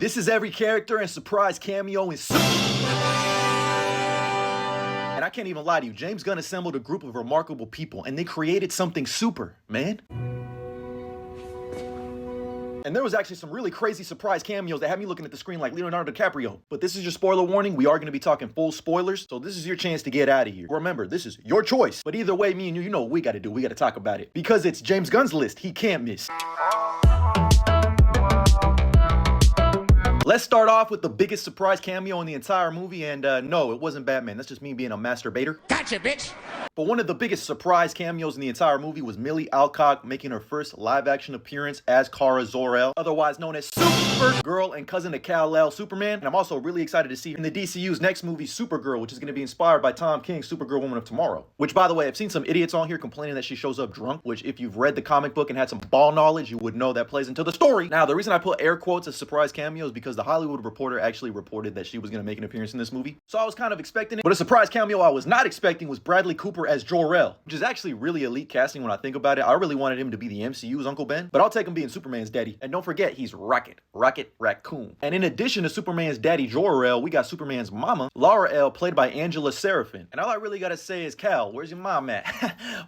This is every character and surprise cameo in And I can't even lie to you, James Gunn assembled a group of remarkable people and they created something super, man. And there was actually some really crazy surprise cameos that had me looking at the screen like Leonardo DiCaprio. But this is your spoiler warning. We are going to be talking full spoilers. So this is your chance to get out of here. Remember, this is your choice. But either way, me and you know what we got to do. We got to talk about it. Because it's James Gunn's list. He can't miss. Let's start off with the biggest surprise cameo in the entire movie. And no, it wasn't Batman. That's just me being a masturbator. Gotcha, bitch! But one of the biggest surprise cameos in the entire movie was Millie Alcock making her first live-action appearance as Kara Zor-El, otherwise known as Supergirl and cousin to Kal-El Superman. And I'm also really excited to see her in the DCU's next movie, Supergirl, which is going to be inspired by Tom King's Supergirl Woman of Tomorrow. Which, by the way, I've seen some idiots on here complaining that she shows up drunk, which if you've read the comic book and had some ball knowledge, you would know that plays into the story. Now, the reason I put air quotes as surprise cameo is because the Hollywood Reporter actually reported that she was going to make an appearance in this movie. So I was kind of expecting it. But a surprise cameo I was not expecting was Bradley Cooper as Jor-El, which is actually really elite casting when I think about it. I really wanted him to be the MCU's Uncle Ben, but I'll take him being Superman's daddy. And don't forget, he's Rocket Raccoon. And in addition to Superman's daddy Jor-El, we got Superman's mama, Lara-El, played by Angela Serafin. And all I really gotta say is, Cal, where's your mom at?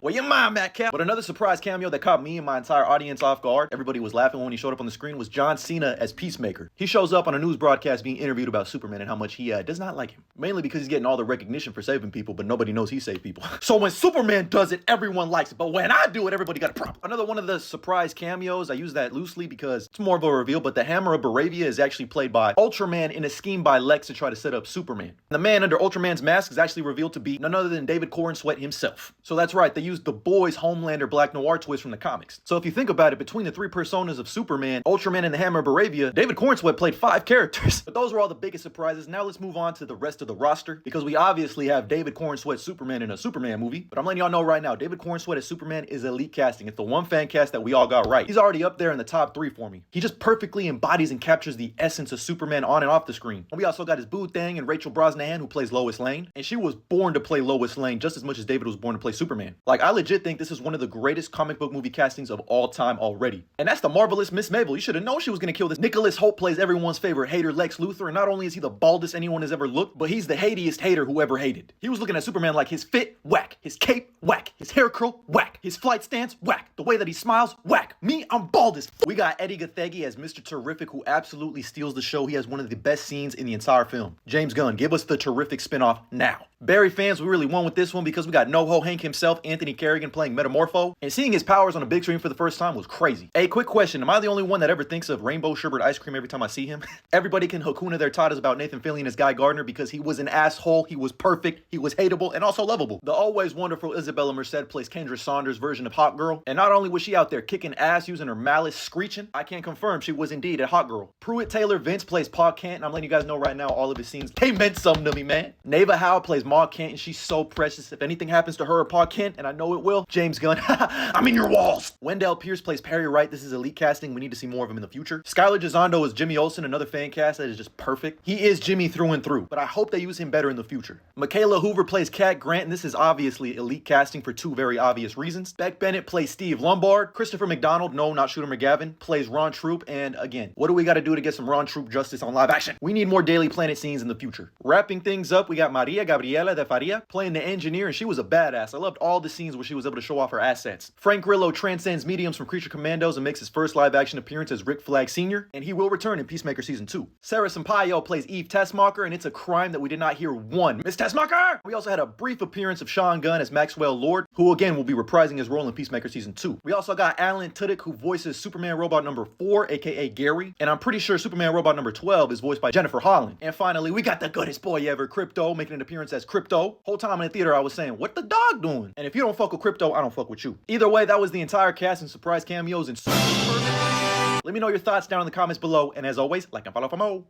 Where your mom at, Cal? But another surprise cameo that caught me and my entire audience off guard, everybody was laughing when he showed up on the screen, was John Cena as Peacemaker. He shows up on a news broadcast being interviewed about Superman and how much he does not like him. Mainly because he's getting all the recognition for saving people, but nobody knows he saved people. So when Superman does it, everyone likes it. But when I do it, everybody got a problem. Another one of the surprise cameos, I use that loosely because it's more of a reveal, but the Hammer of Baravia is actually played by Ultraman in a scheme by Lex to try to set up Superman. The man under Ultraman's mask is actually revealed to be none other than David Corenswet himself. So that's right, they used the Boys Homelander Black Noir twist from the comics. So if you think about it, between the three personas of Superman, Ultraman, and the Hammer of Baravia, David Corenswet played 5 characters. But those were all the biggest surprises. Now let's move on to the rest of the roster, because we obviously have David Corenswet Superman in a Superman movie. But I'm letting y'all know right now, David Corenswet as Superman is elite casting. It's the one fan cast that we all got right. He's already up there in the top 3 for me. He just perfectly embodies and captures the essence of Superman on and off the screen. And we also got his boo thing and Rachel Brosnahan, who plays Lois Lane. And she was born to play Lois Lane just as much as David was born to play Superman. Like, I legit think this is one of the greatest comic book movie castings of all time already. And that's the marvelous Miss Mabel. You should have known she was gonna kill this. Nicholas Hoult plays everyone's favorite hater, Lex Luthor, and not only is he the baldest anyone has ever looked, but he's the hatiest hater who ever hated. He was looking at Superman like his fit, whack. His cape, whack. His hair curl, whack. His flight stance, whack. The way that he smiles, whack. Me, I'm bald as f. We got Eddie Gathegi as Mr. Terrific, who absolutely steals the show. He has one of the best scenes in the entire film. James Gunn, give us the Terrific spinoff now. Barry fans, we really won with this one because we got NoHo Hank himself, Anthony Carrigan, playing Metamorpho, and seeing his powers on a big screen for the first time was crazy. Hey, quick question, am I the only one that ever thinks of rainbow sherbet ice cream every time I see him? Everybody can Hakuna their tatas about Nathan Fillion as Guy Gardner because he was an asshole, he was perfect, he was hateable, and also lovable. The always wonderful Isabella Merced plays Kendra Saunders' version of Hot Girl, and not only was she out there kicking ass using her malice screeching, I can confirm she was indeed a hot girl. Pruitt Taylor Vince plays Pa Kent, and I'm letting you guys know right now all of his scenes, they meant something to me, man. Neva Howe plays Ma Kent, and she's so precious. If anything happens to her or Pa Kent, and I know it will, James Gunn, I'm in your walls. Wendell Pierce plays Perry Wright. This is elite casting. We need to see more of him in the future. Skylar Gisondo is Jimmy Olsen, another fan cast that is just perfect. He is Jimmy through and through, but I hope they use him better in the future. Michaela Hoover plays Cat Grant, and this is obviously elite casting for 2 very obvious reasons. Beck Bennett plays Steve Lombard. Christopher McDonald, no, not Shooter McGavin, plays Ron Troop, and again, what do we got to do to get some Ron Troop justice on live action? We need more Daily Planet scenes in the future. Wrapping things up, we got Maria Gabriela de Faria playing the engineer, and she was a badass. I loved all the scenes where she was able to show off her assets. Frank Grillo transcends mediums from Creature Commandos and makes his first live action appearance as Rick Flag Sr., and he will return in Peacemaker Season 2. Sarah Sampaio plays Eve Tessmacher, and it's a crime that we did not hear one Miss Tessmacher! We also had a brief appearance of Sean Gunn as Maxwell Lord, who again will be reprising his role in Peacemaker Season 2. We also got Alan Tudyk, who voices Superman Robot number 4, aka Gary, and I'm pretty sure Superman Robot number 12 is voiced by Jennifer Holland. And finally, we got the goodest boy ever, Crypto, making an appearance as Crypto. Whole time in the theater I was saying, what the dog doing? And if you don't fuck with Crypto, I don't fuck with you. Either way, that was the entire cast and surprise cameos in Super. Let me know your thoughts down in the comments below, and as always, like and follow for more.